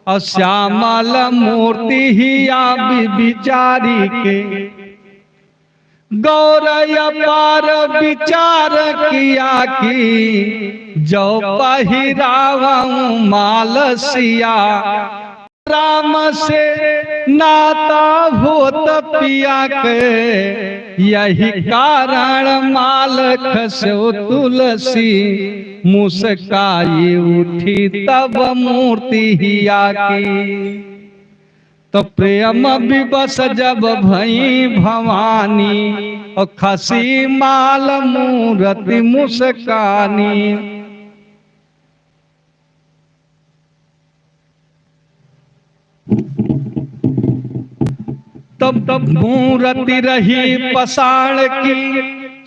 और श्यामल मूर्ति ही विचारी के गौरय पार विचार किया कि जो पहिरावूं माल सिया राम से नाता होत पिया के यही कारण माल खसो तुलसी मुस्काई उठी तब मूर्ति हिया की। तो प्रेम विवश जब भई भवानी और खसी माल मूर्ति मुस्कानी। तब मूर्ति रही पसाण की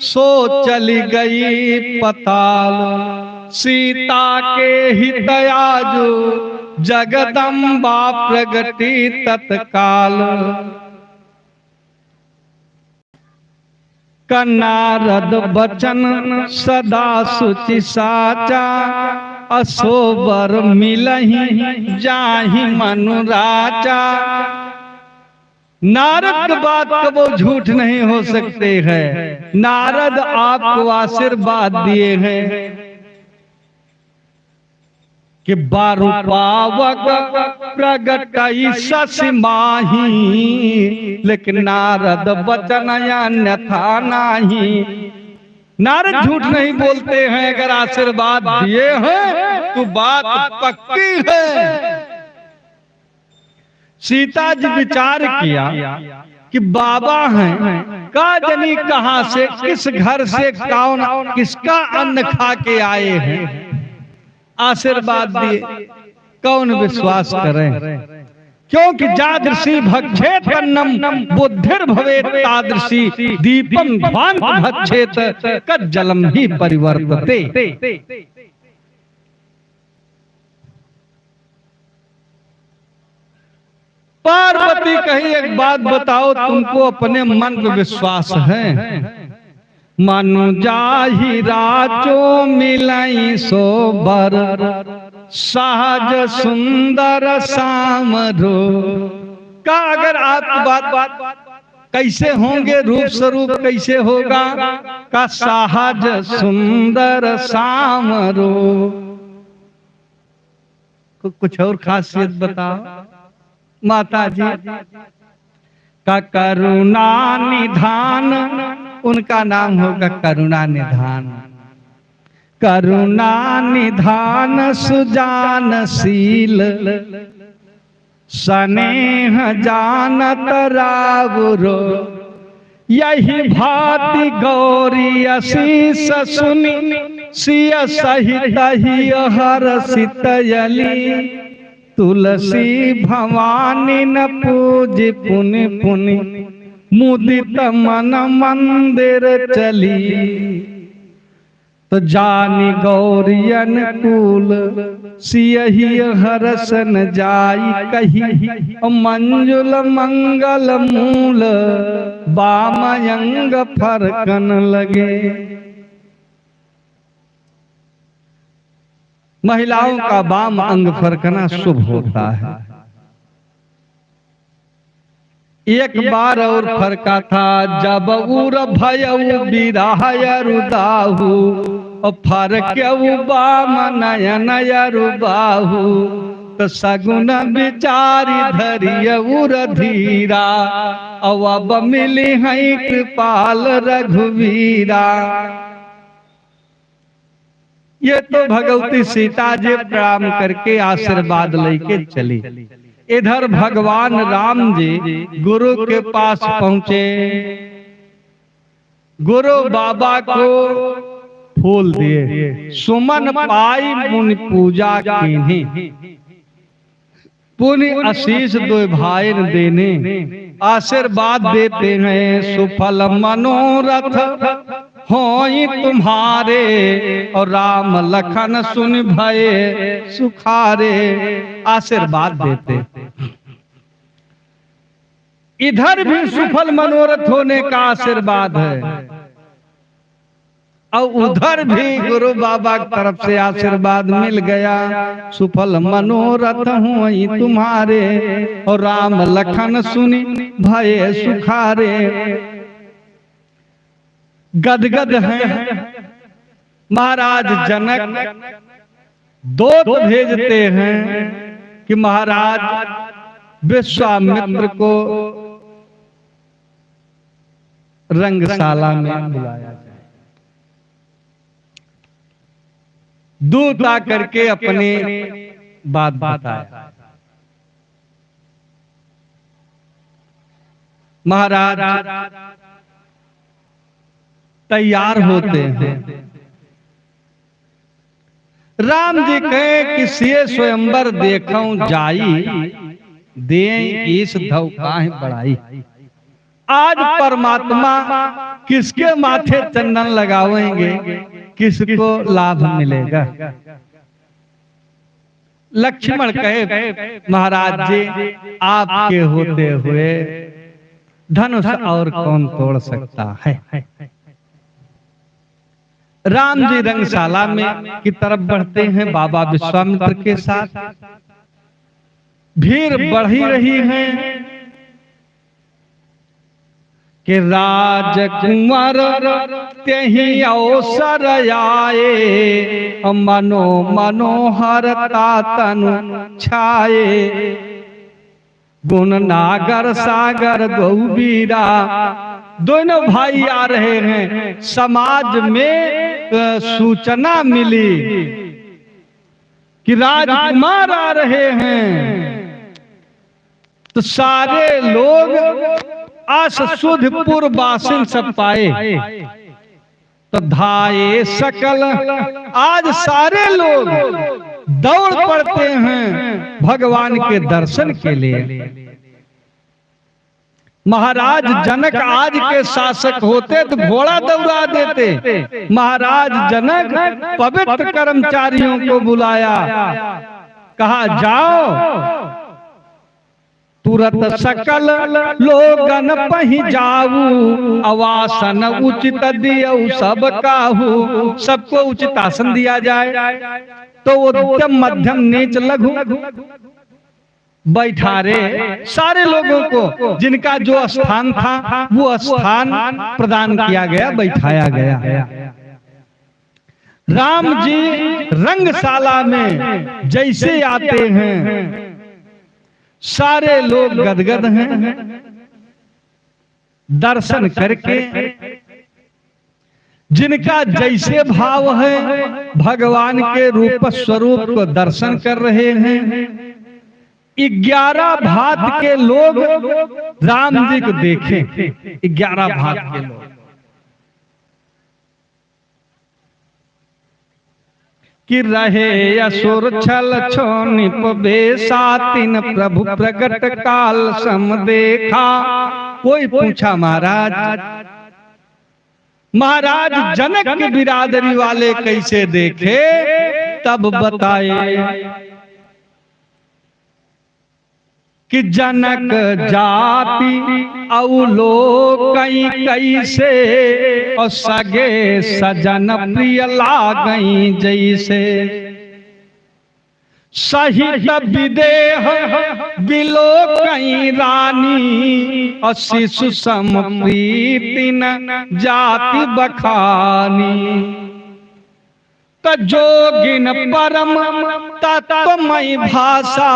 सो चली गई पताल। सीता के हितयाजु जगदम्बा प्रगति तत्काल। कनारद बचन सदा सुचि साचा असोबर मिलहि जाहि मनु राजा। नारद की बात कबो झूठ नहीं हो सकते हैं। नारद आपको आशीर्वाद दिए हैं कि बारु पावक प्रगट सस माही, लेकिन नारद वचन अन्यथा नाही। नारद झूठ नहीं बोलते हैं, अगर आशीर्वाद दिए हैं तो बात पक्की है। सीता जी विचार किया कि बाबा हैं का जनी कहां से किस घर से कौन किसका अन्न खा के आए हैं, आशीर्वाद दिए कौन विश्वास करें। क्योंकि जादृशी भक्षेत अन्नम बुद्धिर भवेत तादृशी दीपम ध्वांत भक्षेत कज्जलम ही परिवर्तते। पार्वती कही एक बात बताओ, तुमको अपने मन पे विश्वास है? मनु जाहि राचो मिलई सोबर सहज सुंदर सामरो। का अगर आप बात कैसे होंगे, रूप स्वरूप कैसे होगा? का सहज सुंदर सामरो। कुछ और खासियत बताओ माता जी। का करुणा निधान, उनका नाम होगा करुणा निधान। करुणा निधान सुजानशील स्नेह जानत रावरो। यही भांति गौरी असीस सुनी सिय सहित ही हर्षित यली। तुलसी भवानी न पूज पुनि पुनि मुदित मन मंदिर चली। तो जानी गौरी अनुकूल सियहि हरसन जाई कही। मंजुल मंगल मूल बामयंग फरकन लगे। महिलाओं का वाम अंग फरकना शुभ होता है। एक बार और फरका था जब उर भयउ बिराय रुदाहु। और फरक्यउ बाम नयन रुबाहु। तो सगुन विचारी धरिय उर धीरा। अब मिली है कृपाल रघुवीरा। ये तो भगवती सीता जी प्रणाम करके आशीर्वाद लेके चली। इधर भगवान राम जी गुरु के पास पहुंचे। गुरु बाबा को फूल दिए, सुमन पाई मुनि पूजा कीन्ही। पुनि आशीष दो भाई देने आशीर्वाद देते हैं। सुफल मनोरथ होई तुम्हारे। और राम लखन सुन भये सुखारे। आशीर्वाद देते। इधर भी सुफल मनोरथ होने का आशीर्वाद है। और उधर भी गुरु बाबा की तरफ से आशीर्वाद मिल गया। सुफल मनोरथ हुई तुम्हारे, और राम लखन सुनी भये सुखारे। गदगद हैं महाराज जनक, दूत भेजते हैं कि महाराज विश्वामित्र को रंगशाला में बुलाया जाए। दूत आकर के अपने बात बताया। महाराज तैयार होते हैं। राम जी कहे कि सिए स्वयंवर देखूं जाई, दे इस धौकाहे बढ़ाई। आज परमात्मा किसके माथे चंदन लगावेंगे, किसको लाभ मिलेगा। लक्ष्मण कहे महाराज जी आपके होते हुए धनुष और कौन तोड़ सकता है। राम जी रंगशाला में की तरफ बढ़ते हैं बाबा विश्वामित्र के साथ। भीड़ बढ़ी रही है कि राजकुमार तेहि अवसर आए, मनो मनोहरता तनु छाए। गुण नागर सागर गौबीरा, दोनों भाई आ रहे हैं। समाज में सूचना मिली कि राजकुमार आ रहे हैं, तो सारे लोग आस सुधपुर वासिन सब पाए, तो धाये सकल आज सारे लोग दौड़ पड़ते हैं भगवान के दर्शन के लिए। महाराज जनक आज के शासक होते तो घोड़ा दौड़ा देते। महाराज जनक पवित्र कर्मचारियों को बुलाया, कहा जाओ तुरंत सकल लोगन पहि जाऊ, अवासन उचित दियो सब काहू। सबको उचित आसन दिया जाए। तो उत्तम मध्यम नीच लघु बैठा रे सारे लोगों को, जिनका जो स्थान था वो स्थान प्रदान किया गया, बैठाया गया। राम जी रंगशाला में जैसे आते हैं सारे लोग गदगद हैं। दर्शन करके जिनका जैसे भाव है भगवान के रूप स्वरूप को दर्शन कर रहे हैं। 11 भात के लोग राम जी को देखें। 11 भात के लोग कि रहे असुर छल छोनिप बेसा, तिन प्रभु प्रगट काल सम देखा। कोई पूछा महाराज जनक की बिरादरी वाले कैसे देखे, तब बताए कि जनक जाति अवलोक कैसे, और सगे सजन प्रिय लागई जैसे। सहित विदेह बिलोकई रानी, और शिशु सम प्रीति न जाति बखानी। जोगिन परम तत्वमय भाषा,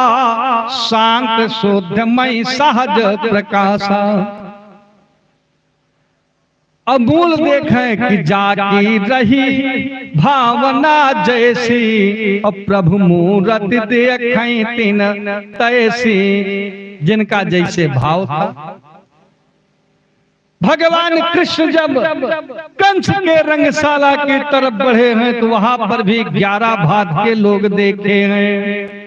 शांत शुद्धमय सहज प्रकाशा। अमूल देखें कि जाकी रही भावना जैसी, और प्रभु मूरति देखें तिन तैसी। जिनका जैसे भाव था। भगवान कृष्ण जब कंस के रंगशाला की तरफ बढ़े हैं तो वहां पर भी 11 भात के लोग देखे हैं।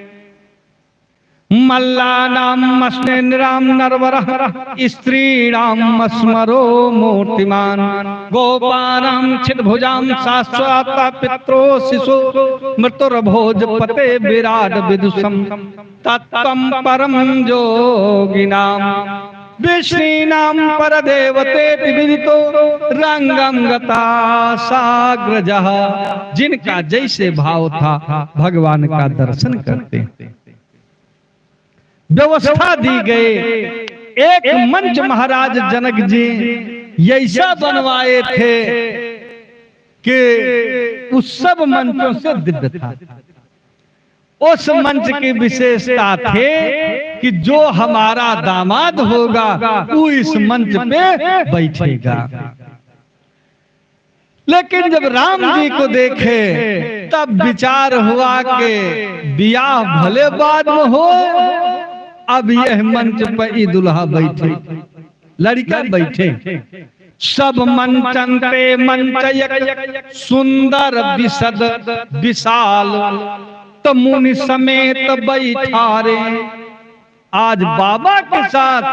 मल्लानाम स्नेराम नरवर स्त्रीणाम स्मरो मूर्तिमान, गोपानाम छिद्भुजाम शाश्वता पित्रो शिशु मृत्युर्भोज पते विराट विदुषम। तत्वम परम जोगिनाम विष्णीनाम परदेवते विदितो रंगम गता साग्रजः। जिनका जैसे भाव था भगवान का दर्शन करते। व्यवस्था दी गई। एक मंच महाराज जनक जी ऐसा बनवाए थे कि उस सब मंचों से दिव्य था। उस मंच की विशेषता थे कि जो हमारा दामाद होगा वो इस मंच पे बैठेगा। लेकिन जब राम जी को देखे तब विचार हुआ कि ब्याह भले बाद में हो, अब यह मंच पर ही दुल्हा बैठे, लड़का बैठे। सब मंचनते मंचयक सुंदर विशद विशाल, तो मुनि समेत बैठारे। आज बाबा के साथ,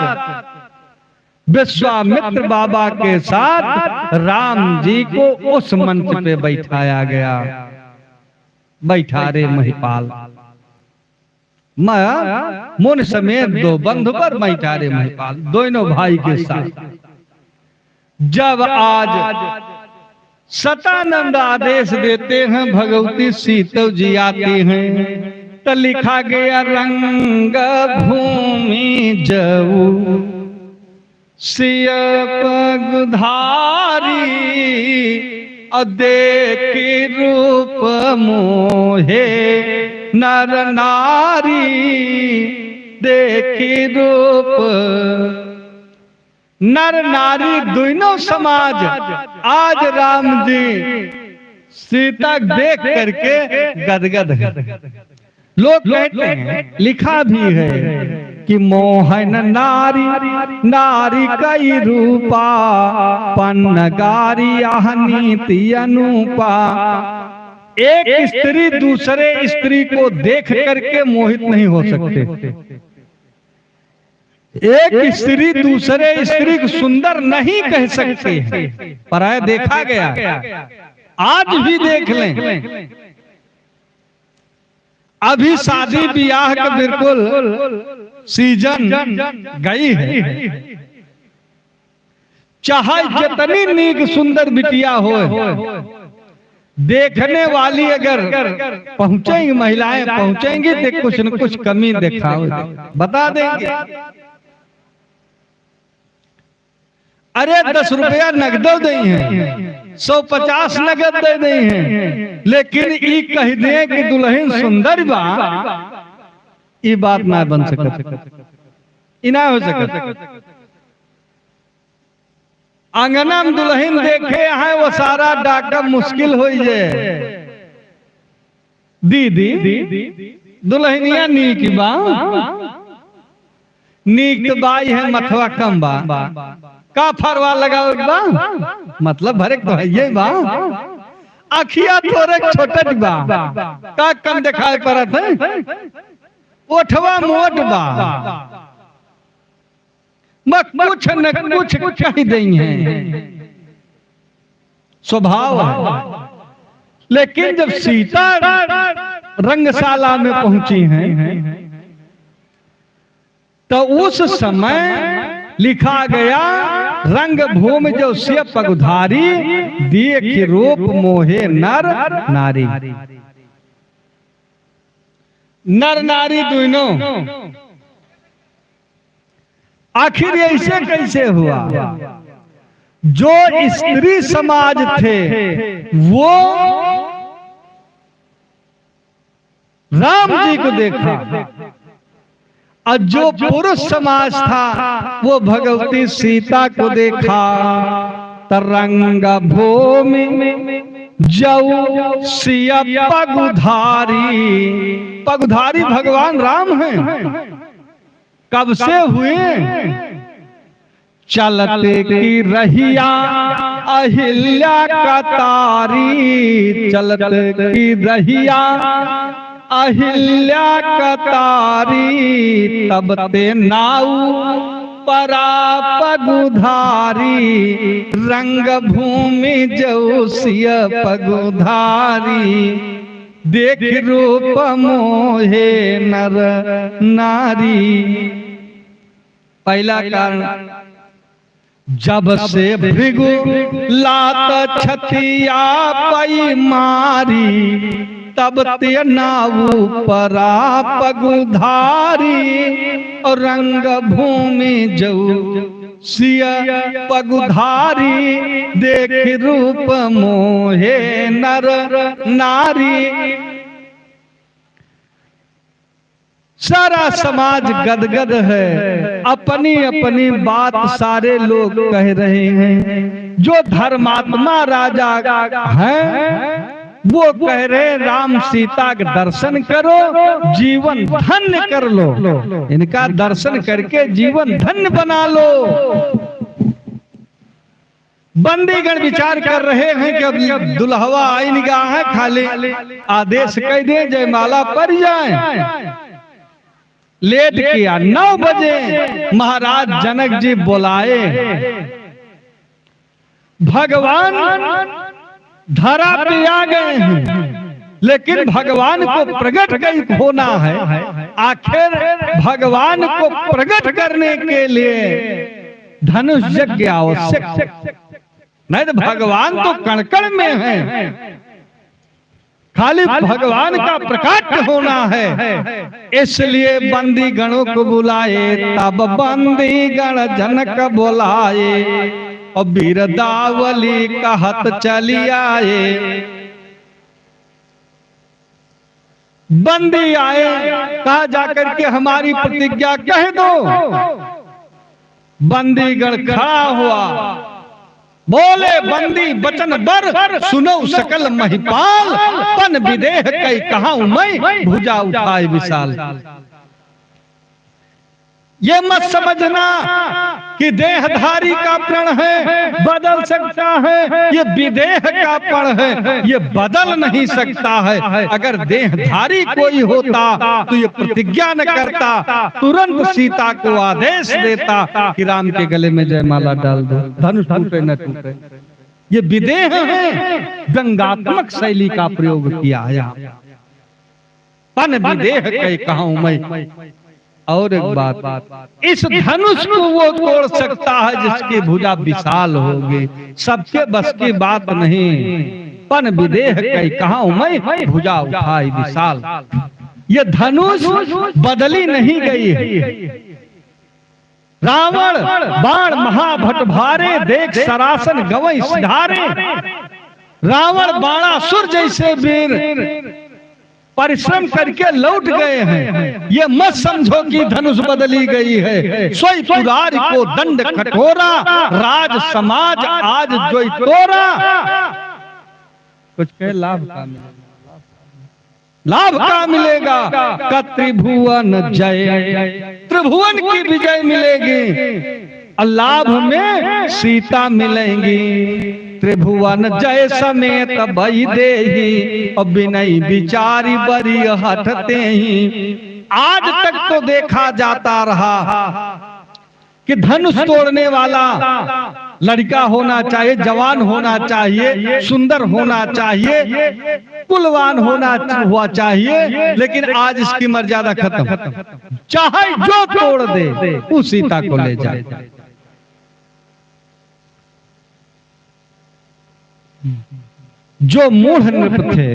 विश्वामित्र बाबा के साथ राम जी को उस मंच पे बैठाया गया। बैठारे महिपाल, मुनि समेत दो बंधु पर बैठारे महिपाल, दोनों भाई के साथ। जब आज सतानंद आदेश देते हैं, भगवती सीता जी आती हैं, तो लिखा गया रंग भूमि जऊ सिय पगधारी, देखी रूप मोहे नर नारी, देखी रूप नर नारी दोनों समाज। आज राम जी सीता देख करके गदगद है। लोग कहते हैं, लिखा भी है कि मोहन नारी नारी कई रूपा, पन्नगारी नीति अनूपा। एक स्त्री दूसरे स्त्री को देख करके मोहित नहीं हो सकते। एक स्त्री दूसरे स्त्री को सुंदर नहीं कह सकती है, पर देखा गया। आज भी देख लें, अभी शादी ब्याह का बिल्कुल सीजन गई है। चाहे जितनी नीक सुंदर बिटिया हो, देखने वाली अगर पहुंचेंगी, महिलाएं पहुंचेंगी तो कुछ न कुछ कमी देखा बता देंगे। अरे 10 रुपया नगद दे हैं, 150 नगद दे दे हैं, लेकिन ई कह दे कि दुल्हन सुंदर बा, ये बात ना बन सकत, इना हो सकत। आंगना में दुल्हन देखे है वो सारा डाका मुश्किल हो जाए। दीदी दुल्हनिया नीक बा, नीक बाई है, मथवा कम बा, का फरवा लगा बा, मतलब भरे तो है ये बा, अखिया थोड़े छोटे बा, का कम दिखाई पड़त है, ओठवा मोट बा, कुछ न कुछ कह दें हैं, स्वभाव है। लेकिन जब सीता रंगशाला में पहुंची हैं, तो उस समय लिखा गया रंग भूमि जो सिय पगधारी, देख रूप मोहे नर नारी। नर नारी दोनों। आखिर ऐसे कैसे हुआ? जो स्त्री समाज थे वो राम जी को देखा, और जो पुरुष समाज था वो भगवती सीता को देखा। तरंग भूमि जऊ सिय पगधारी, पगधारी भगवान राम हैं। कब से हुए? चलते की रहिया अहिल्या कतारी, चलते की रहिया अहिल्या कतारी, तब ते नाऊ परा पगुधारी, रंग भूमि जौसिय पगुधारी, देख रूप मोहे नर नारी। पहला कारण, जब से भृगु लात छतिया पई मारी, तब ते नाऊ परा पगुधारी, और रंग भूमि जऊ सिया पगुधारी, देख रूप मोहे नर नारी। सारा समाज गदगद है, अपनी अपनी बात सारे लोग कह रहे हैं। जो धर्मात्मा राजा हैं वो कह रहे राम सीता का दर्शन करो, जीवन धन्य कर लो, इनका दर्शन करके जीवन धन्य बना लो। बंदीगण विचार कर रहे हैं कि अब दुल्हवा आई निगाह है, खाली आदेश कह दे जयमाला पर जाए। लेट किया, 9 बजे महाराज जनक जी बुलाए। भगवान धरा पे आ गए हैं, लेकिन भगवान को प्रकट कहीं होना है। आखिर भगवान को प्रकट करने के लिए धनुष यज्ञ आवश्यक, नहीं तो भगवान तो कण-कण में है, खाली भगवान का प्रकाश होना है। इसलिए बंदी गणों को बुलाए, तब बंदी गण जनक बुलाए, और बीरदावली कहत चली आए। बंदी आए, कहा जाकर के हमारी प्रतिज्ञा कह दो। बंदी गण खड़ा हुआ, बोले बंदी बचन बर, सुनो सकल महिपाल, पन विदेह कई कहाऊं मैं, भुजा उठाए विशाल। ये मत समझना कि देहधारी का प्रण है बदल सकता है, ये विदेह का प्रण है ये बदल नहीं सकता है। अगर देहधारी कोई होता तो ये प्रतिज्ञा न करता, तुरंत सीता को आदेश देता कि राम के गले में जयमाला डाल दो, धनुष टूटे न टूटे। ये विदेह है, व्यंग्यात्मक शैली का प्रयोग किया है। पन विदेह कई कहाऊं मैं। और एक बात, इस धनुष को वो तोड़ सकता है जिसकी भुजा विशाल होगी, सबके बस की बात नहीं। पन विदेह कई कहाऊं मैं, भुजा उठाई विशाल। ये धनुष बदली नहीं गई है। रावण बाण महाभट भारे, देख सरासन गवई सिधारे। रावण बाणासुर जैसे वीर परिश्रम करके लौट गए हैं। ये मत समझो कि धनुष बदली गई है। सोई पुरारी को दंड कठोरा, राज समाज आज जो तोरा। कुछ कहे लाभ का मिलेगा, लाभ का मिलेगा का त्रिभुवन जय, त्रिभुवन की विजय मिलेगी। लाभ में सीता मिलेंगी। त्रिभुवन जय समेत भई देही, और बिनई बिचारी बरी हटते ही। आज तक तो देखा जाता रहा कि धनुष तोड़ने वाला लड़का होना चाहिए, जवान होना चाहिए, सुंदर होना चाहिए, कुलवान हुआ चाहिए, लेकिन आज इसकी मर्यादा खत्म। चाहे जो तोड़ दे वो सीता को ले जाए। जो मूढ़ नृप थे,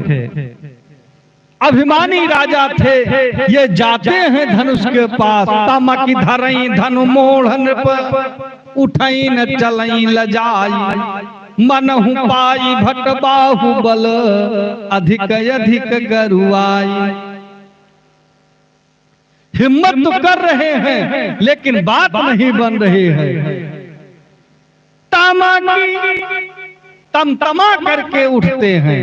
अभिमानी राजा थे, ये जाते हैं धनुष के पास। तमकी धरई धनु मोढ़ नृप, उठई न चलई लजाई। मनहु पाई भट बाहुबल, अधिक अधिक गरुआई। हिम्मत तो कर रहे हैं लेकिन बात नहीं बन रही है। तमकी तमतमा करके उठते हैं,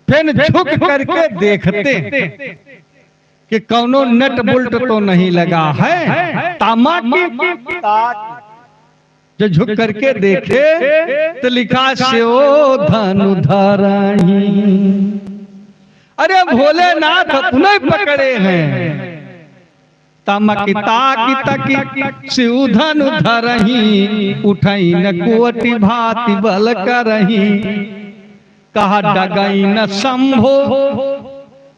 फिर झुक करके देखते कि कौनो नट बुल्ट तो नहीं लगा है। तामा की जो झुक करके देखे तो लिखा स्यो धनु धरही। अरे भोलेनाथ उन्हें पकड़े हैं। तमकी ताकी तकी शिव धनु धरही, उठई न कोटि भांति बल करही। कहा डगई न शंभो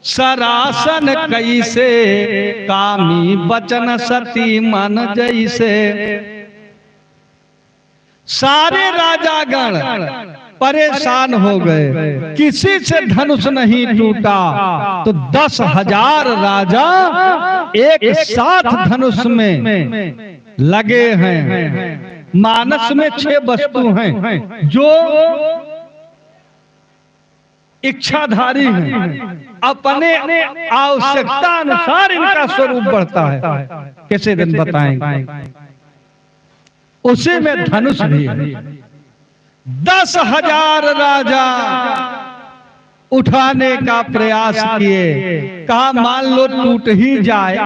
सरासन कैसे कामी बचन सती मन जैसे। सारे राजागण परेशान हो गए, किसी से धनुष नहीं टूटा। तो 10,000 राजा एक साथ धनुष में लगे हैं। मानस में 6 वस्तु हैं जो इच्छाधारी हैं, अपने आवश्यकता अनुसार इनका स्वरूप बढ़ता है। किसी दिन बताएंगे। उसी में धनुष भी है। 10,000 राजा उठाने का प्रयास किए। कहा मान लो टूट ही जाए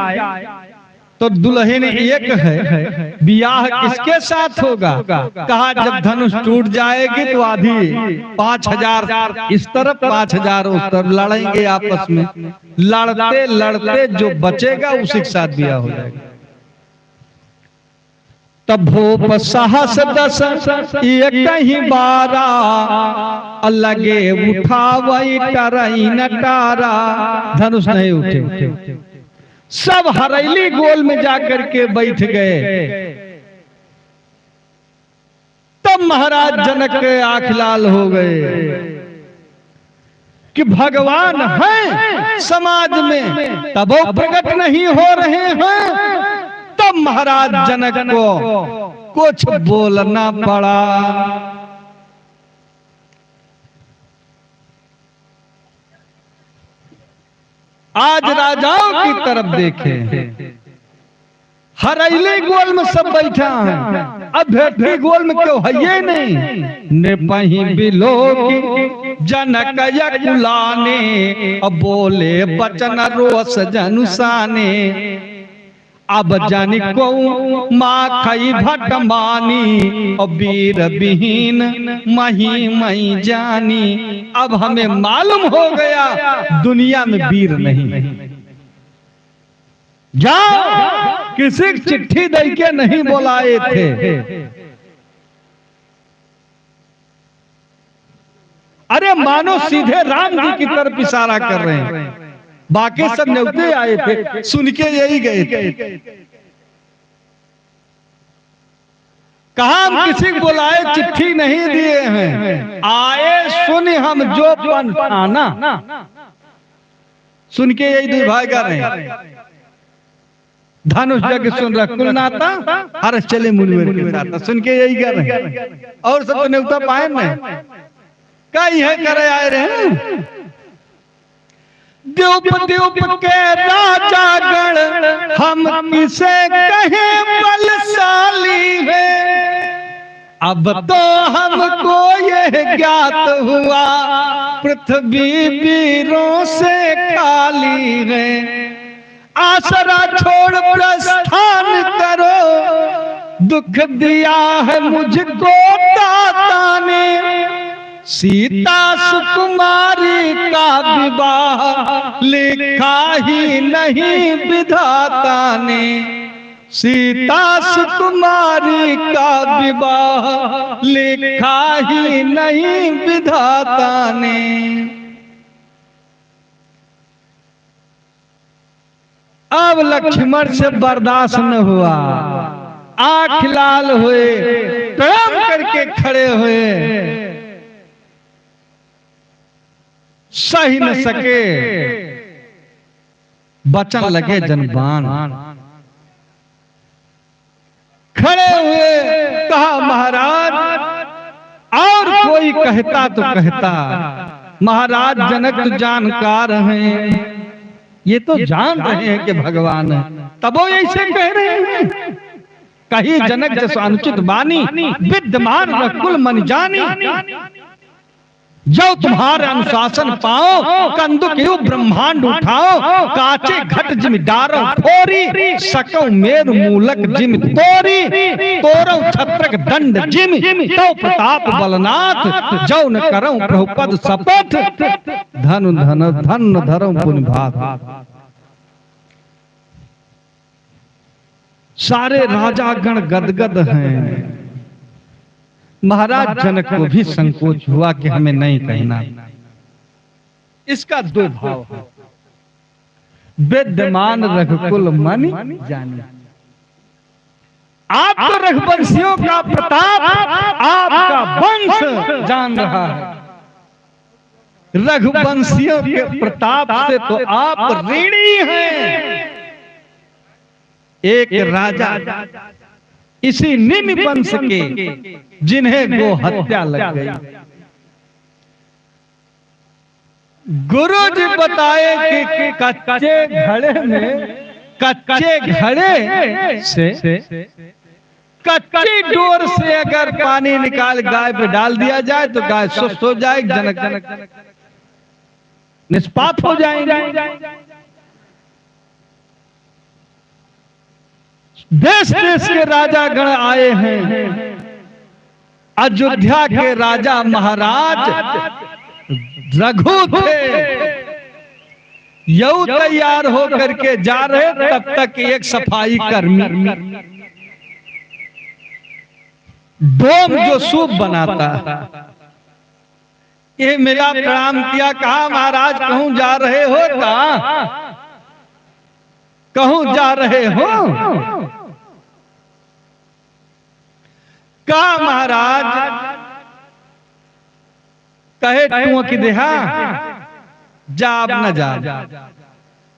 तो दुल्हन एक है, बियाह किसके साथ होगा। कहा जब धनुष टूट जाएगी तो आधी 5,000 इस तरफ 5,000 उस तरफ लड़ेंगे आपस में। लड़ते लड़ते जो बचेगा उसी के साथ बियाह हो जाएगा। तब भूप सहस 10 एक ही 12 लगे उठावई टरई नटारा। धनुष नहीं उठे। सब हरेली गोल में जाकर के बैठ गए। तब महाराज जनक के आंख लाल हो गए कि भगवान है समाज में, तब वो प्रकट नहीं हो रहे हैं। तब महाराज जनक को कुछ बोलना पड़ा। आज राजाओं की तरफ देखें, हरेली गोल में सब बैठा है, अब भेटी गोल में क्यों है ये नहीं। ने पही बिलो जनक यकुलाने, अब बोले बचन रोस जनुसाने। अब जानी को माँ खई भट मानी, और वीर विहीन मही मई जानी। अब हमें मालूम हो गया दुनिया में वीर नहीं। जाओ किसी चिट्ठी दे के नहीं बुलाए थे। अरे मानो सीधे राम जी की तरफ इशारा कर रहे हैं। बाकी सब न्योते आए थे, सुन के यही गए थे। कहा हम किसी को बुलाए चिट्ठी नहीं दिए हैं, आए सुन हम जो पंथाना। सुन के यही 2 भाई कर रहे हैं। धनुष जग सुन रहा कुल नाता, अरे चले मुनिवर के नाता, सुन के यही कर रहे हैं। और सब तो न्योता पाए न कहीं है करे आए रहे। द्यूप के राजागण हम किसे कहें बलशाली है। अब तो हमको यह ज्ञात हुआ पृथ्वी वीरों से खाली है। आसरा छोड़ प्रस्थान करो, दुख दिया है मुझको दाता ने। सीता सुकुमारी का विवाह लिखा ही नहीं विधाता ने। सीता सुकुमारी का विवाह लिखा ही नहीं विधाता ने। अब लक्ष्मण से बर्दाश्त न हुआ, आंख लाल हुए, प्रेम करके खड़े हुए। सही न सके, बचन लगे जनबान। खड़े हुए कहा महाराज, और कोई कहता तो कहता। महाराज जनक तो जानकार हैं, ये तो जान रहे हैं कि भगवान है, तब वो ऐसे कह रहे हैं। कहीं जनक जैसा अनुचित बानी, विद्यमान रकुल मन जानी। जो तुम्हारे अनुशासन पाओ, कंदुक यू ब्रह्मांड उठाओ। काचे घट जिम डारो फोरी, सकौ मेरु मूलक जिम तोरी। तोरौ छत्रक दंड जिम, तो प्रताप बलनाथ। जो न करौ प्रभुपद शपथ, धन धन धन धरौ पुण्य भाग। सारे राजागण गदगद हैं। महाराज जनक को भी संकोच हुआ कि हमें नहीं कहना। इसका 2 भाव है। विद्यमान रघुकुल मन जानी। आप तो रघुवंशियों का प्रताप, आपका वंश जान रहा है। रघुवंशियों के प्रताप से तो आप ऋणी हैं। एक राजा इसी निम्न वंश के, जिन्हें गो हत्या लग गई। गुरु जी बताए कि कच्चे घड़े में, कच्चे घड़े से, कच्ची डोर से अगर पानी निकाल गाय पे डाल दिया जाए तो गाय स्वस्थ हो जाएगी, जनक निष्पाप हो जाएंगे। देश देश के राजा गण आए हैं। अयोध्या के राजा महाराज रघु थे। यऊ तैयार होकर के जा रहे, तब तक एक सफाई कर्मी डोम जो सूप बनाता है, ये मेरा प्रणाम किया। कहा महाराज कहूं जा रहे हो? कहूं जा रहे हो? कहा महाराज, कहे तू की देहा जा, अब न जा।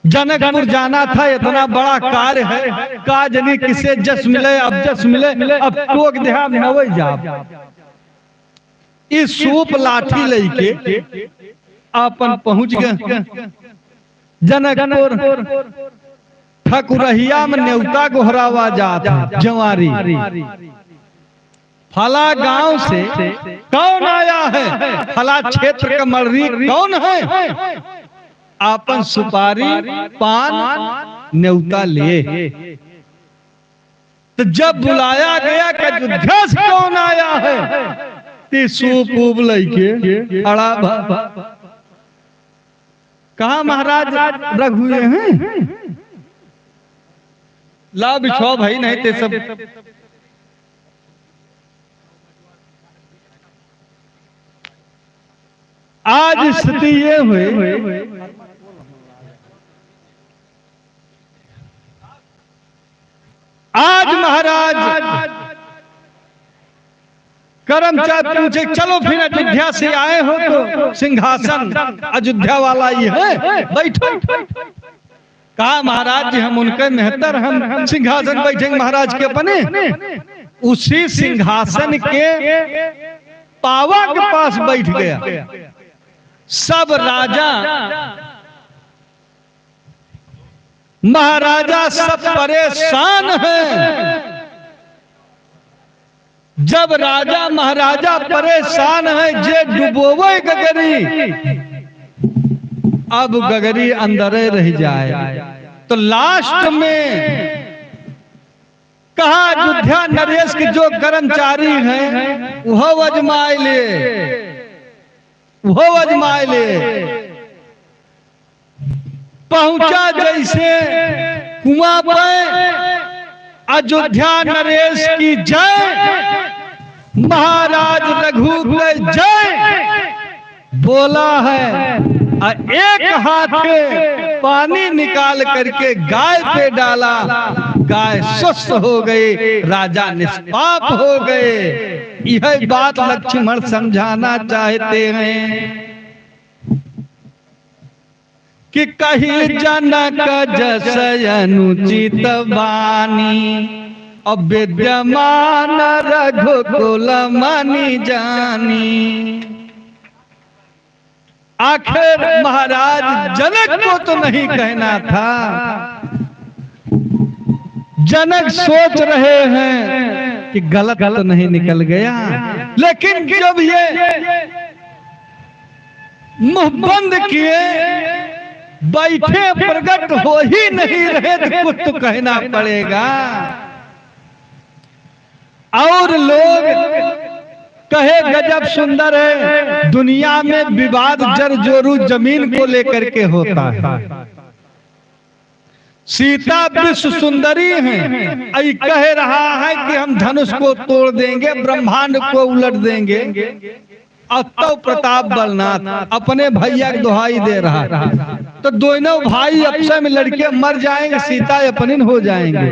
जनकपुर जाना था, इतना बड़ा कार्य है, काजनी किसे जस मिले, अब जस मिले, अब तो देहा नवई जा। इस सूप लाठी लेके अपन पहुंच गए जनकपुर। ठकुरहिया में न्योता गोहरावा जात जवारी। फला गांव से कौन आया है? फला क्षेत्र का मर्री कौन है? आपन सुपारी पान न्योता ले। तो जब बुलाया गया कि अयोध्या से कौन आया है, ती सूप ऊब लेके अड़ा कहा महाराज रघु हैं। ला बिछो भाई, नहीं ते सब आज स्थिति ये हुई। आज महाराज करमचंद पूछे, चलो फिर अयोध्या से आए हो तो सिंहासन अयोध्या वाला ही है, बैठो। कहा महाराज जी हम उनके मेहतर, हम सिंहासन बैठेंगे महाराज के अपने। उसी सिंहासन के पावा के पास बैठ गया। सब राजा महाराजा सब परेशान हैं। जब राजा महाराजा परेशान है, जे डुबोवे गगरी, अब गगरी अंदर रह जाए। तो लास्ट में कहा अयोध्या नरेश के जो कर्मचारी हैं वह वजमाए ले। पहुंचा जैसे कुआं पे, अयोध्या नरेश की जय, महाराज रघु की जय बोला है। एक हाथ पे पानी निकाल करके गाय पे डाला, गाय स्वस्थ हो गई, राजा निष्पाप हो गए। यह बात लक्ष्मण समझाना चाहते हैं कि कही जनक जस अनुचित वाणी, अब विद्यमान रघुकुल मनि जानी। आखिर महाराज जनक को तो नहीं कहना था। जनक सोच रहे हैं कि गलत तो नहीं निकल गया, लेकिन जब ये मुंह बंद किए, बैठे प्रकट हो ही नहीं रहे, तो कुछ तो कहना पड़ेगा। और लोग कहे गजब सुंदर है। दुनिया में विवाद जर जोरू जमीन को लेकर के होता है। सीता विश्व सुंदरी है, आई कह रहा है कि हम धनुष को तोड़ देंगे, ब्रह्मांड को उलट देंगे। अब तो प्रताप बलनाथ अपने भैया की दुहाई दे रहा है। तो दोनों भाई आपस में लड़के मर जाएंगे, सीता अपनिन हो जाएंगे।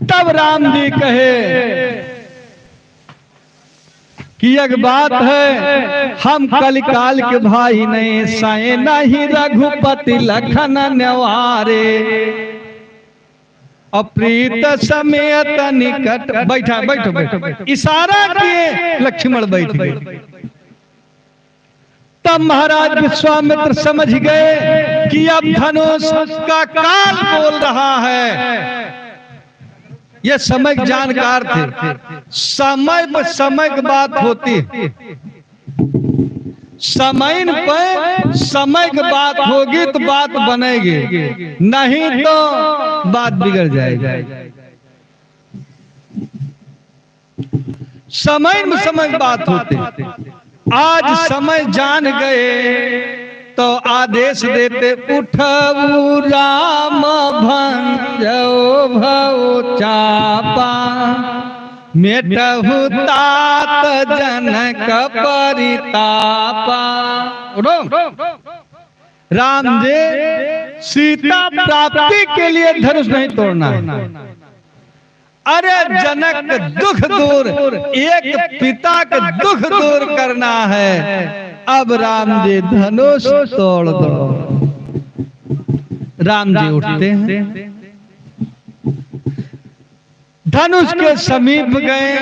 तब राम जी कहे कि एक बात है, हम कलिकाल के भाई नहीं, साए नहीं रघुपति लखन न्यारे, अप्रीत समेत निकट। बैठा बैठो बैठो, इशारा किए, लक्ष्मण बैठ गए। तब महाराज विश्वामित्र समझ गए कि अब धनुष का काल बोल रहा है। ये समय जानकार थे, समय पर समय की बात होती, समय पर समय की बात होगी तो बात बनेगी, नहीं तो बात बिगड़ जाएगी। समय में समय की बात होती। आज समय जान गए तो आदेश देते, उठऊ राम भंजो भव चापा, मेटहु तात जनक परितापा। राम जी सीता प्राप्ति के लिए धनुष नहीं तोड़ना है। अरे जनक दुख दूर, एक पिता का दुख दूर करना है। अब राम जी धनुष तोड़ दो। राम जी उठते हैं, धनुष के समीप गए,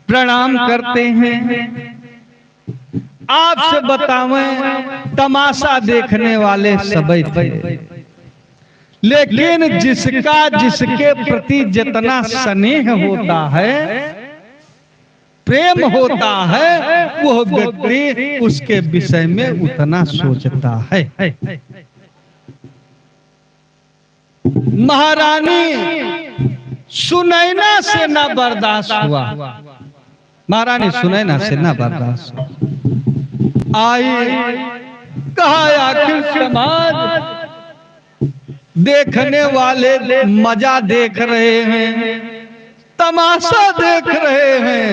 प्रणाम करते हैं। आपसे बतावें, तमाशा देखने वाले सभी थे, लेकिन जिसका जिसके प्रति जितना स्नेह होता है, प्रेम होता है, वो व्यक्ति उसके विषय में उतना सोचता है। महारानी सुनैना से न बर्दाश्त हुआ, महारानी सुनैना से न बर्दाश्त आई। कहा आखिर समाज देखने वाले मजा देख रहे हैं, तमाशा देख रहे हैं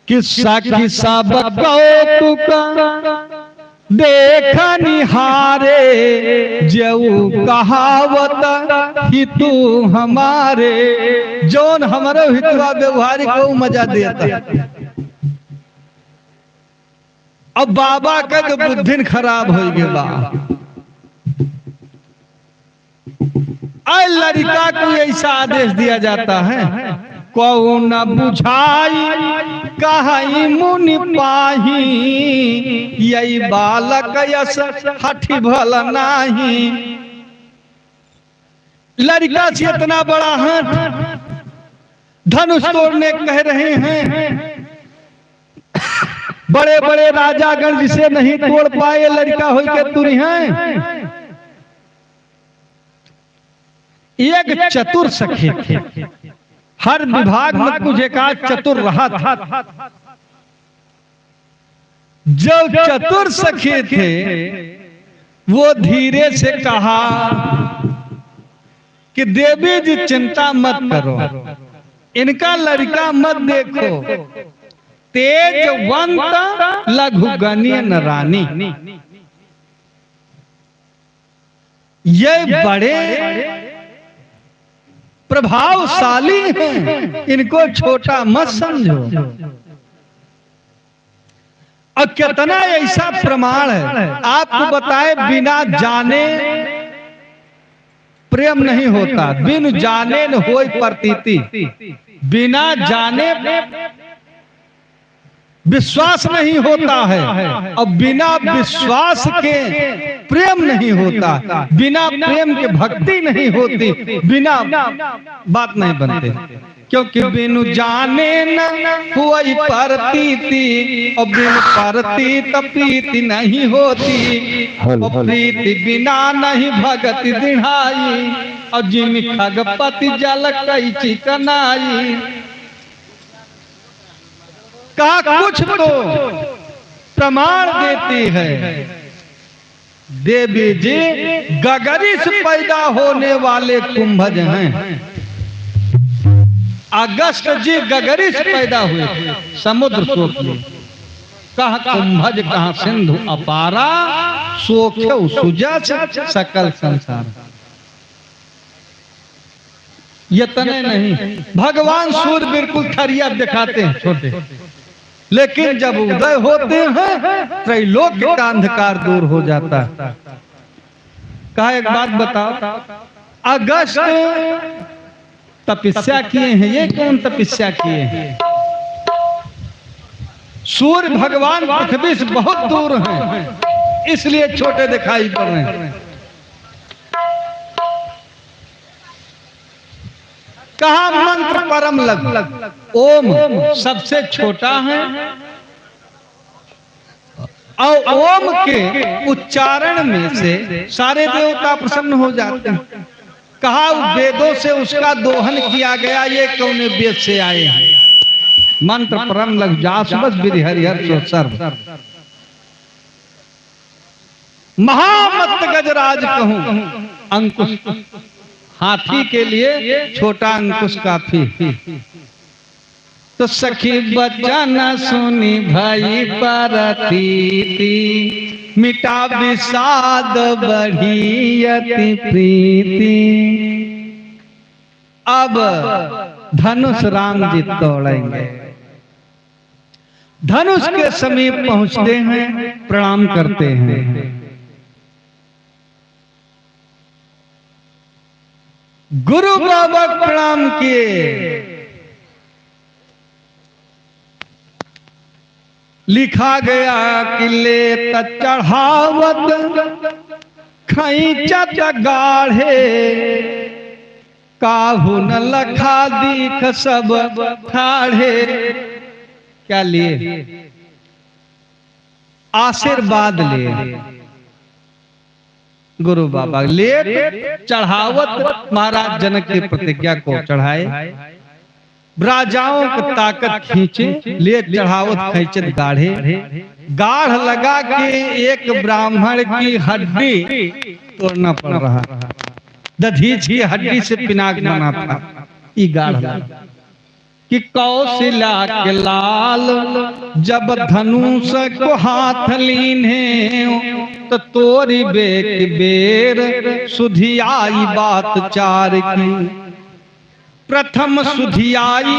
कि साखी साबक देख निहारे, जऊ कहावत ही तू हमारे, जोन हमारे हितवा व्यवहारिक को मजा देता। अब बाबा का तो बुद्धिन खराब हो गया बा। लड़का को ऐसा आदेश दिया जाता है, कौन बुझाई कहाई मुनि पाही, यही बालक यस हठी भल नाही। लड़का से इतना बड़ा हाथ धनुष तोड़ने कह रहे हैं। बड़े बड़े राजागण जिसे नहीं तोड़ पाए, लड़का हो के तुरी हैं। एक चतुर सखी थे, हर विभाग में कुछ एक चतुर रहा था। जो चतुर सखी थे वो धीरे से कहा कि देवी जी चिंता मत करो, इनका लड़का मत देखो, तेजवंत लघुगणीय रानी, ये बड़े प्रभावशाली हैं, इनको छोटा मत समझो। और कितना ऐसा प्रमाण है, आपको बताए बिना जाने प्रेम नहीं होता, बिन जाने न होय प्रतीति, बिना जाने विश्वास नहीं होता है, और बिना विश्वास के प्रेम नहीं होता, बिना प्रेम के भक्ति नहीं होती, बिना बात नहीं बनते। क्योंकि बिनु जाने न हुई प्रतीति, और बिनु प्रतीत प्रीति नहीं होती, और प्रीति बिना नहीं भगति दिढ़ाई, और जिन खगपति जल कई चिकनाई। कहा कुछ तो प्रमाण देती है, देवी जी गगरी से पैदा होने वाले कुंभज हैं। अगस्त जी गगरी से पैदा हुए, समुद्र शोक में कह कुंभज कहा सिंधु अपारा, सोख्यौ सुजस सकल संसार। यतने नहीं, भगवान सूर्य बिल्कुल थरिया दिखाते हैं छोटे, लेकिन जब उदय होते हैं त्रैलोक्य का अंधकार दूर हो जाता है। कहा एक बात बताओ, अगस्त तपस्या किए हैं, ये कौन तपस्या किए हैं? सूर्य भगवान पृथ्वी से बहुत दूर हैं, इसलिए छोटे दिखाई पड़ रहे हैं। कहा मंत्र परम लघु, ओम सबसे छोटा है और ओम के उच्चारण में से सारे देवता प्रसन्न हो जाते हैं। कहा वेदों से उसका दोहन किया गया, ये कौन वेद से आए हैं? मंत्र परम लघु जासुबस विधि हरिहर सर्व, महामत गजराज कहूं अंकुश, हाथी के लिए छोटा अंकुश काफी। तो सखी बचन सुनी भाई परतीति, मिटा विषाद बढ़ी अति प्रीति। अब धनुष राम जी तोड़ेंगे। धनुष के समीप पहुंचते हैं, प्रणाम करते हैं। गुरु बाबा प्रणाम किए। लिखा गया कि ले चढ़ावत खैचत गाढ़े, काहू न लखा दीख सब ठाढ़े। क्या लिए? आशीर्वाद लिए। गुरु बाबा ले चढ़ावत, महाराज जनक की प्रतिज्ञा को चढ़ाए। राजाओं की ताकत खींचे, ले चढ़ावत खैचत गाढ़े। गाढ़ लगा के एक ब्राह्मण की हड्डी तोड़ना पड़ रहा, दधीच की हड्डी से पिनाक बना था। ये गाढ़ लगा कि कौशल्या के लाल जब धनुष को हाथ लीने, तो तोरी बेक बेर सुधियाई बात चार की। प्रथम सुधियाई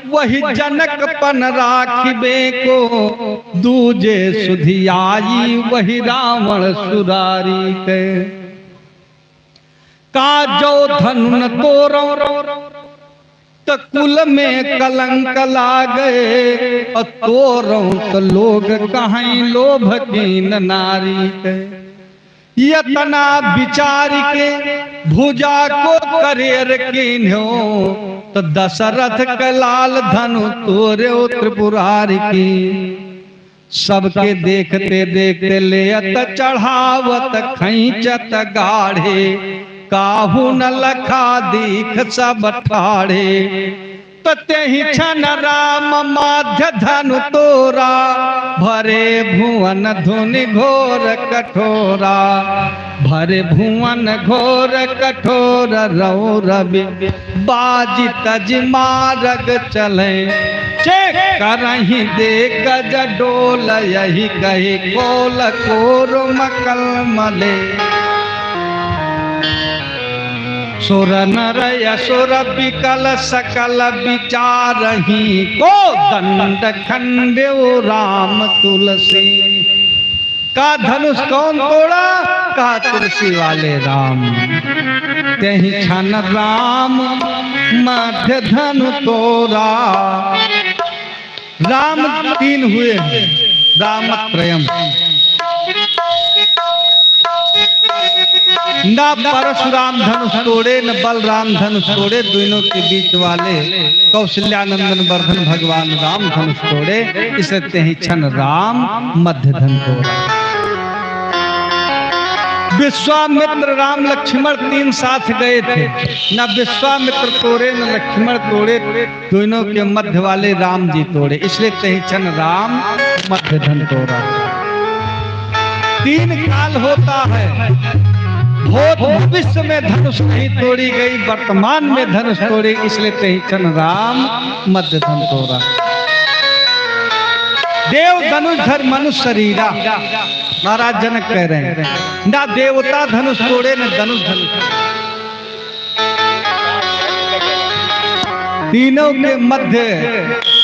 वही जनक पन राखिबे को, दूजे सुधियाई वही रावण सुरारी के। काजो धनु न तोरो तो कुल में कलंक लागे, और तोरो तो लोग कहीं लोभ कीन नारी के। यतना विचार के भुजा को करेर कीन्हो, तो दशरथ के लाल धनु तोरे त्रिपुरारी की। सबके देखते देखते लेत चढ़ावत खैचत गाढ़े, काहू न लखा दीख सब ठाढ़े। तो तेहि छन राम माध्य धनु तोरा, भरे भुवन धुनि घोर कठोरा। भरे भुवन घोर कठोर रौ रवि, बाजी तज मारग चले। करही दे गज डोल, यही कही कोल कोर मकल मले। सुर नर असुर विकल सकल विचारही, को दंड खंड्यो राम तुलसी। का धनुष कौन तोड़ा? का तुलसी वाले राम। तेहि छन राम मध्य धनु तोड़ा। राम तीन हुए, रामत्रयम। न परशुराम धनुष तोड़े, न बलराम धनुष तोड़े, दोनों के बीच वाले कौशल्यानंदन वर्धन भगवान राम धनुष तोड़े। इसे तेहि छन राम मध्य धनु तोड़ा। विश्वामित्र राम लक्ष्मण तीन साथ गए थे, न विश्वामित्र तोड़े न लक्ष्मण तोड़े, दोनों के मध्य वाले राम जी तोड़े। इसलिए तेहि छन राम मध्य धनु तोड़ा। तीन काल होता है, भूत भविष्य में धनुष नहीं तोड़ी गई, वर्तमान में धनुष तोड़ी, इसलिए तेहि छन राम मध्य धनु तोड़ा। देव धनुष धर मनुष्य शरीरा, महाराज जनक कह रहे हैं, ना देवता धनुष तोड़े न धनुष धनुष। तीनों के मध्य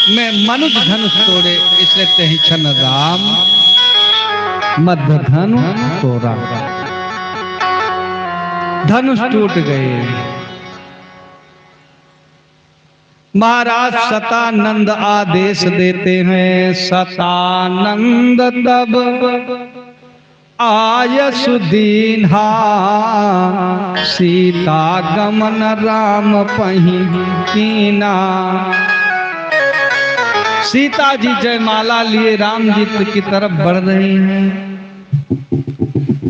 में मनुष्य धनुष तोड़े, इसलिए कहीं छन राम मध्य धनु तोड़ा। धनुष टूट गए। महाराज सतानंद आदेश देते हैं, सतानंद तब आय सुदीन्हा, सीता गमन राम पहिना। सीता जी जयमाला लिए राम जी की तरफ बढ़ रही हैं।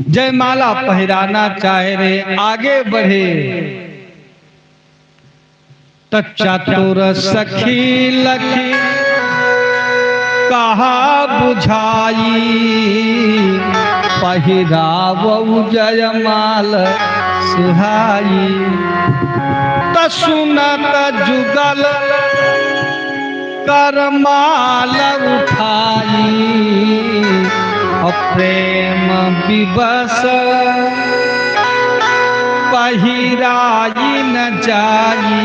जयमाला पहराना चाह रहे, आगे बढ़े तो चतुर सखी लखी कहा बुझाई, पहिरावऊ जयमाल सुहाई। त सुनत जुगल करमाल उठाई, और प्रेम विवश पहिराई न जाई।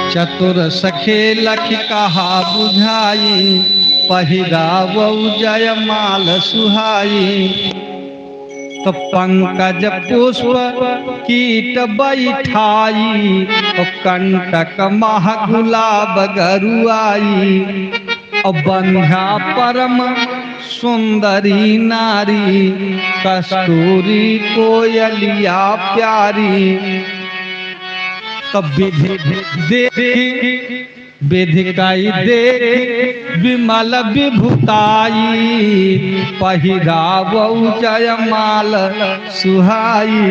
चतुर सखे लख कहा बुझाई, पहिरावऊ जयमाल सुहाई। तो पंकज पुष्प कीट बैठाई, तो कंटक मह गुलाब गरुआई। और बंध्या परम सुंदरी नारी, कस्तूरी कोयलिया प्यारी। तब देखी विधिकाई देखी विमल विभुताई, पहिरावऊ जयमाल सुहाई।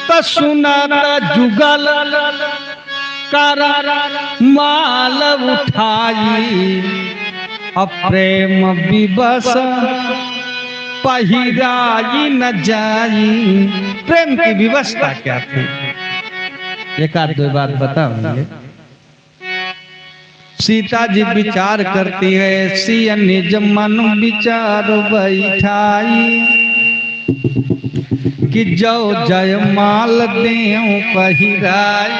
त सुनत जुगल कर माल उठाई, अप्रेम विवश पहिराई न जाई। प्रेम की विवशता क्या थी, एक आध दो बात बताऊंगे। सीता जी विचार करती है, सिय निज मन विचार बैठाई, कि जो जयमाल देऊं पहिराई,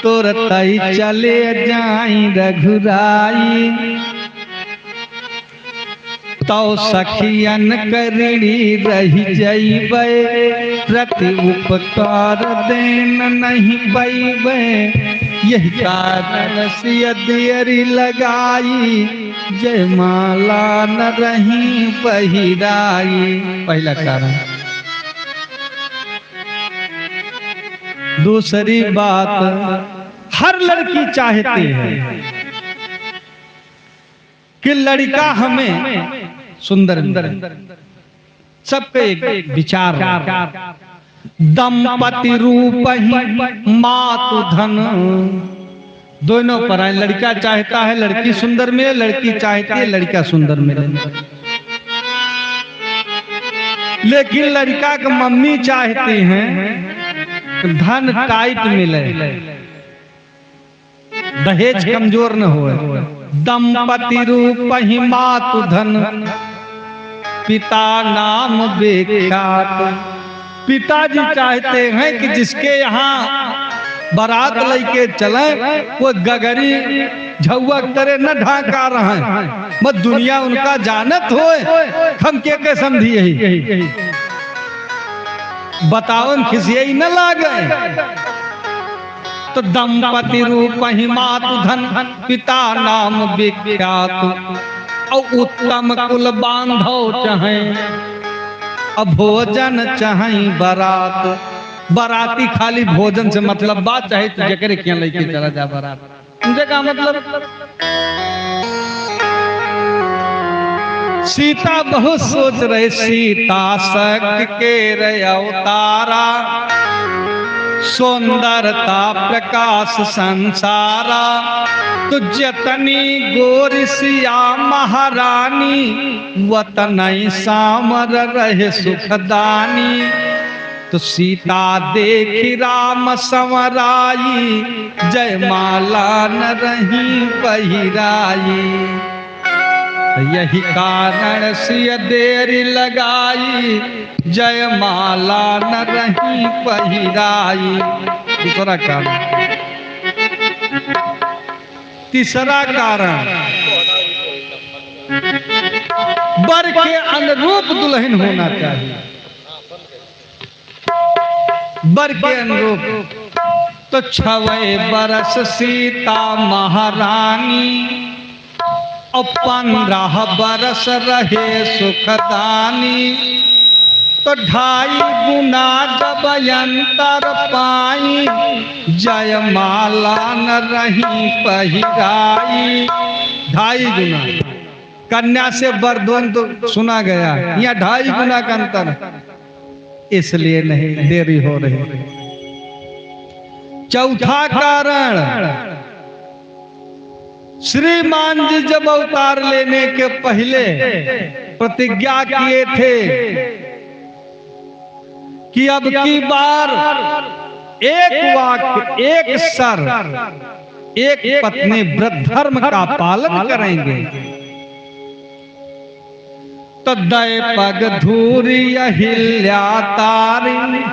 तुरतई चले जाई रघुराई। तो सखियन करी रही जइबे, प्रति उपकार देन नहीं बैबे। यही कारण सिय देरी लगाई, जयमाला न रही पहिराई। पहला कारण। दूसरी बात, हर लड़की चाहती है कि लड़का हमें सुंदर मिले। सबके एक विचार, दंपति रूप ही मातु धन, दोनों पर है। लड़का चाहता है लड़की सुंदर मिले, लड़की चाहती है लड़का सुंदर मिले। लेकिन लड़का की मम्मी चाहती हैं धन टाइट मिले, दहेज कमजोर न हो। दंपति रूप ही मातु धन, पिता नाम विख्यात। पिताजी चाहते हैं कि जिसके यहाँ बारात लेके चले वो गगरी झुआ करे न ढाका रहे, मत दुनिया उनका जानत होए। हम के समझी यही बताओ, खिसियाई न लागे। तो दंपति रूप ही मातु धन, पिता नाम विख्यात। और उत्तम कुल बांधव चाहे, अब भोजन चाहे बारात। बाराती खाली भोजन से मतलब बात, चाहे तुझे करे क्या लेके चला जा बारात, मुझे क्या मतलब। सीता बहुत सोच रहे, सीता शक्ति के रे अवतारा, सौंदरता प्रकाश संसारा। तो जतनी गोरिसिया महारानी, वतनई सामर रहे सुखदानी। तो सीता देखी राम संवराई, जयमाला न रही पहिराई। यही कारण सिय देरी लगाई, जयमाला न रही पहिराई। दूसरा कारण। तीसरा कारण, वर के अनुरूप दुल्हन होना चाहिए। वर के अनुरूप। तो 6 बरस सीता महारानी, और 15 बरस रहे सुखदानी। तो 2.5 गुना जब अंतर पाई, जयमाला न रही पहिराई। 2.5 गुना कन्या से वरदान तो सुना गया, यहाँ 2.5 गुना का अंतर, इसलिए नहीं देरी हो रही। चौथा कारण, श्रीमान जी जब अवतार लेने के पहले प्रतिज्ञा किए थे कि अब की बार एक वाक्य, एक सर, एक पत्नी व्रत धर्म का पालन करेंगे। तो दय पग धूरी अहिल्या तारी,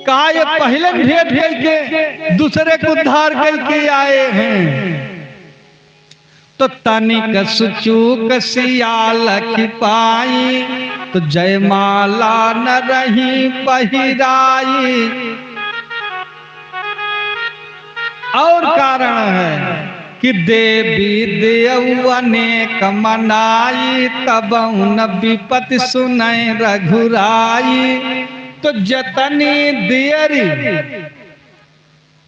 काय पहले भेंट करके दूसरे को उद्धार करके आए हैं। तो तनिक सुचूक सियाल की पाई, तो जयमाला न रही पहिराई। और कारण है कि देवी देव अनेक मनाई, तब उन विपत्ति सुनय रघुराई। तो जतनी देरी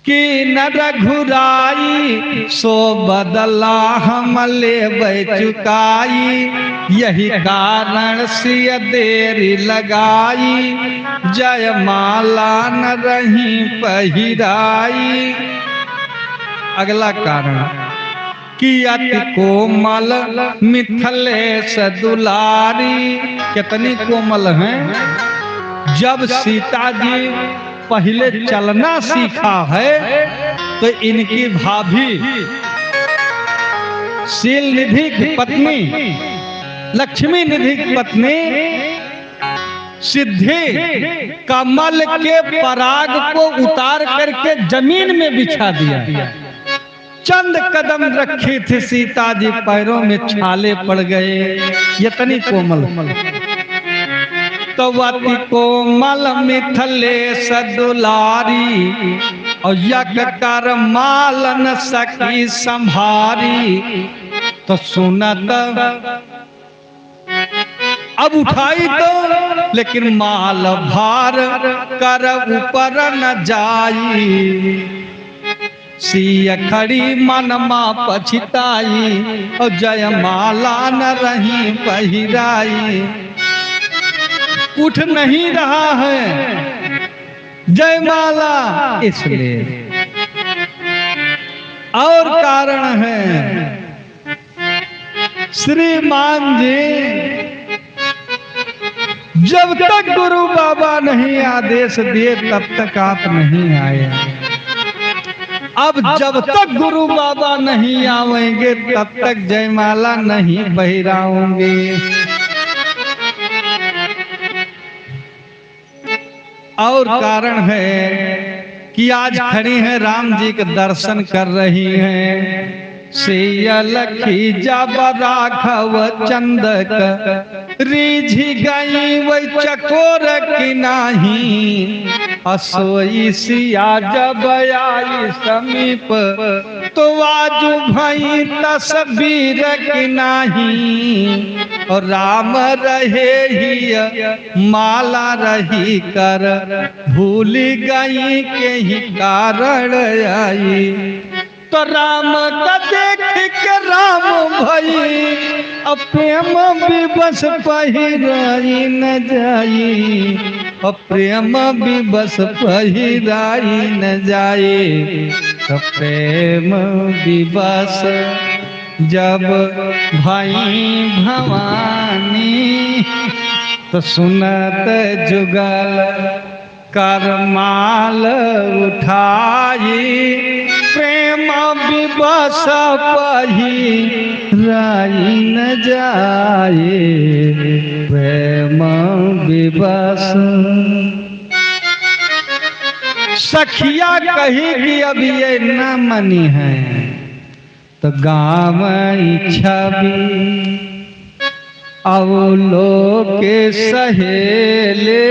कि न रघुराई, सो बदला हम ले चुकाई। यही कारण सिय देरी लगाई, जयमाला न रही पहिराई। अगला कारण कि अति कोमल मिथिलेश दुलारी। कितनी कोमल हैं। जब सीता जी पहले चलना सीखा है, तो इनकी भाभी शील निधि की पत्नी, लक्ष्मी निधि की पत्नी सिद्धि कमल के पराग को उतार करके जमीन में बिछा दिया। चंद कदम रखी थी सीता जी, पैरों में छाले पड़ गए। इतनी कोमल। तो अति कोमल मिथिलेश दुलारी, और यक कर माल न सकी संभारी। तो सुनत अब उठाई तो, लेकिन माल भार कर ऊपर न जाई। सिय खड़ी मनमा पछिताई, और जयमाला न रही पहिराई। उठ नहीं रहा है जयमाला, इसलिए। और कारण है, श्रीमान जी जब तक गुरु बाबा नहीं आदेश दिए, तब तक आप नहीं आए। अब जब तक गुरु बाबा नहीं आवेंगे, तब तक जयमाला नहीं पहिराऊंगे। और कारण है कि आज खड़ी हैं राम जी के दर्शन कर रही हैं। सिया लखी जब राघव चंदक, रीझी गई वही चकोर की नाही। असोई सिया जब आई समीप, तो आजू भई तस्वीर की नाही। और राम रहे ही माला रही कर, भूल गई के ही कारण आई। तो राम का देख के राम भई, अब प्रेम भी बस पहिराई न जाई। अब प्रेम भी बस पहिराई न जाए। तो प्रेम भी बस जब भाई भवानी, तो सुनत जुगल करमाल उठाई, प्रेम विवश पही राई न जाए, प्रेम विवश। सखिया कही कि अब ये न मनी है, तो गाँव इच्छा भी अवलो के सहेले,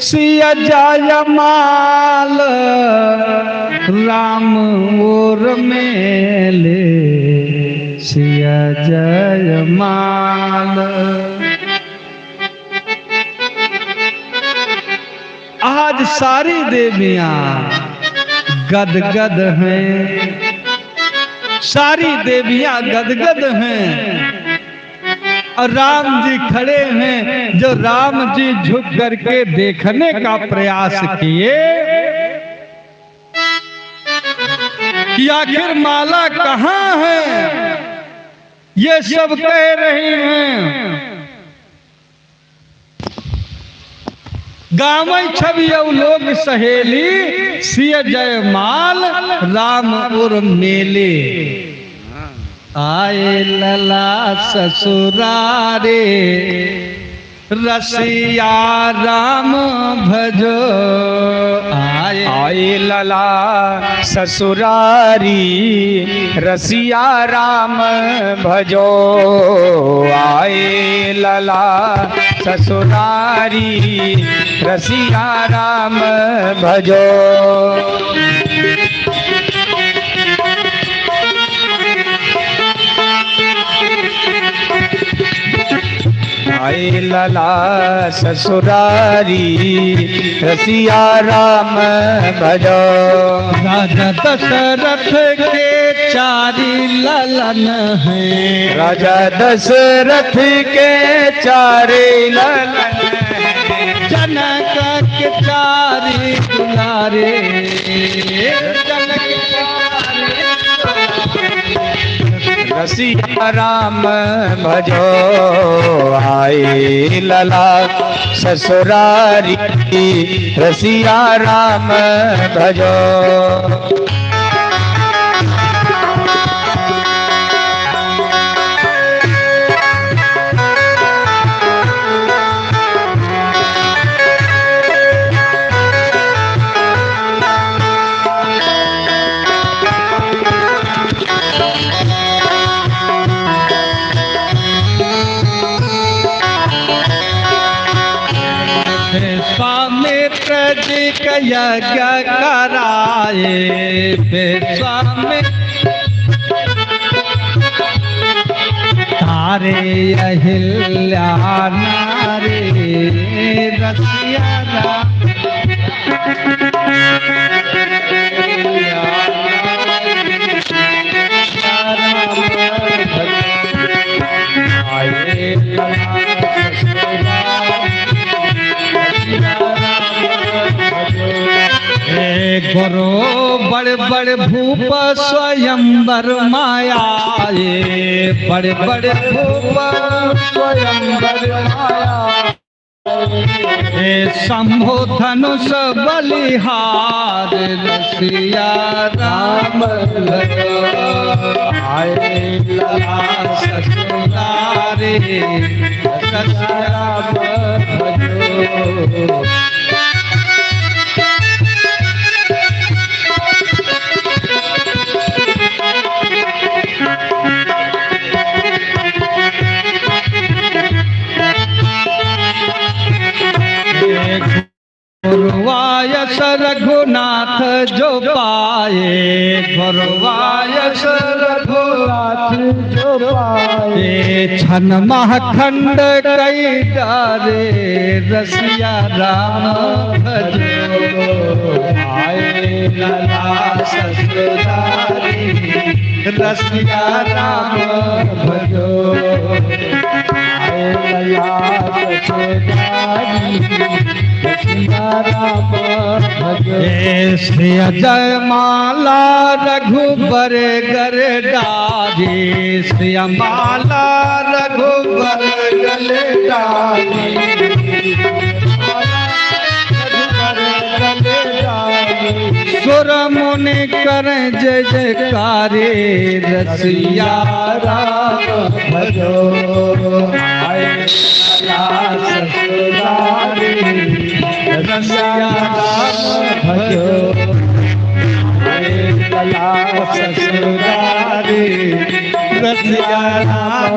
सिया जाय माल राम और मेले, सिया जय माल। आज सारी देवियां गदगद हैं, सारी देवियां गदगद हैं, और राम जी खड़े हैं, जो राम जी झुक करके देखने का प्रयास किए कि आखिर माला कहाँ है, ये सब कह रही हैं। गाँव छवि लोग सहेली, सिय जय माल राम और मेले, आए लला ससुरारे रसिया राम भजो, आए लला ससुरारी रसिया राम भजो, आए लला ससुरारी रसिया राम भजो। आए लला ससुरारी रसिया राम भजो, राजा दशरथ के चारी ललन हैं, राजा दशरथ के चारे ललन हैं, जनक के चारी दुलारे, जनक के चारी रसिया राम भजो, आए लला ससुरारी रसिया राम भजो। यज्ञ कराए, बेस्वामी तारे अहिल्या नारे रसिया राम, गुरु बड़े बड़े भूप स्वयंवर मायाए, बड़े बड़े भूप स्वयंवर माया, शंभो धनुष बलिहार रसिया राम भजो, आए लला ससुरारे रसिया राम भजो। गुरुवायस रघुनाथ जो पाए, गुरुवायस रघुनाथ जो पाए, छन महखंड कई डारे रसिया राम भजो, आए लला ससुरारी रसिया राम भजो, आए लला ससुरारी रसिया राम भजो। श्री जय माला रघुबर गर डारी, श्री माला रघुबर गर डारी, सुर मुनि कर जय जयकारे, रसिया राम भजो। आए ससुरारी, रसिया राम भजो। आए ससुरारी, रसिया राम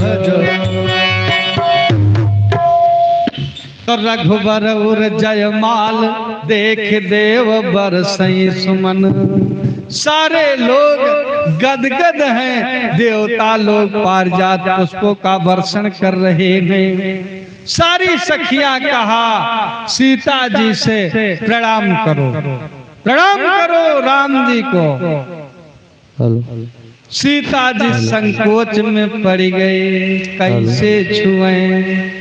भजो। तो रघुबर उर जयमाल, देख देव बरसई सुमन। सारे लोग गदगद हैं, देवता लोग पारिजात पुष्पों का वर्षण कर रहे हैं। सारी सखियां कहा सीता जी से प्रणाम करो, प्रणाम करो राम जी को। सीता जी संकोच में पड़ गए, कैसे छुएं।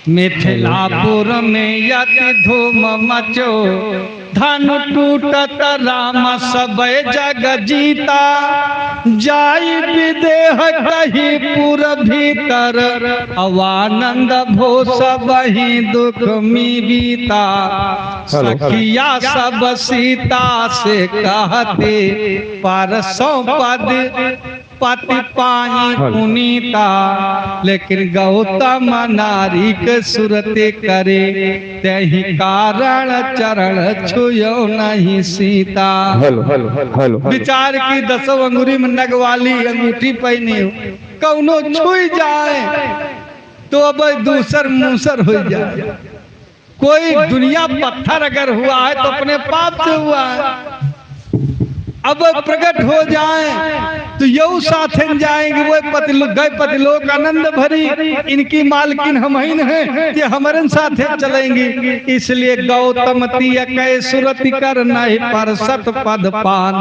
मिथिलापुर में यति धूम मचो, धन टूटत राम सब जग जीता। जाई विदेह कही पुर भीतर, अवानंद भो सब ही दुख में बीता। सखिया सब सीता से कहते, परसों पति पाई पुनीता। लेकिन गौतम नारी के सुरते करे, तही कारण चरण छुयो नहीं सीता। विचार की 10 अंगुरी में नगवाली अंगूठी पहनी हो, कौनो छुई जाए तो अब दूसर मूसर हो जाए। कोई दुनिया पत्थर अगर हुआ है तो अपने पाप से हुआ है। अब प्रकट हो जाए तो यू साथन जाएंगे, वो गए पतिलोक आनंद भरी, इनकी मालकिन हम ही हैं, ये हमारे साथ चलेंगी। इसलिए गौतम तिय कै सुरति कर नहीं पर सत पद पान।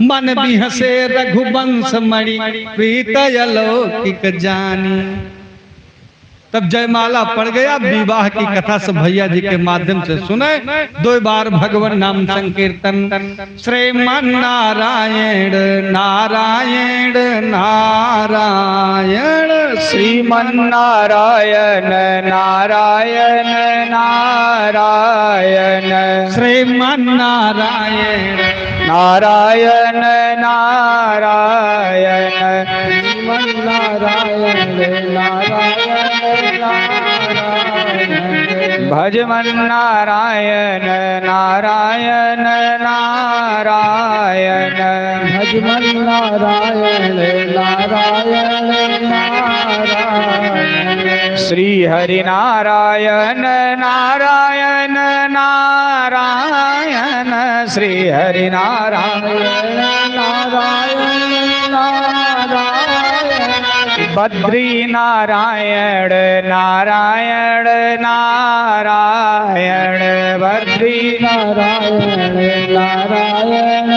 मन बिहसे रघुवंश मणि, प्रीत अलौकिक जानी। तब जयमाला पड़ गया। विवाह की कथा सब भैया जी के माध्यम से सुने। 2 बार भगवान नाम संकीर्तन। श्रीमन नारायण नारायण नारायण, श्रीमन नारायण नारायण नारायण, श्रीमन नारायण नारायण नारायण, श्रीमन नारायण नारायण नारायण, भजमन नारायण नारायण नारायण, भजमन नारायण नारायण नारायण। श्री हरि नारायण नारायण नारायण, श्री हरि नारायण नारायण नारायण, बद्री नारायण नारायण नारायण, बद्री नारायण नारायण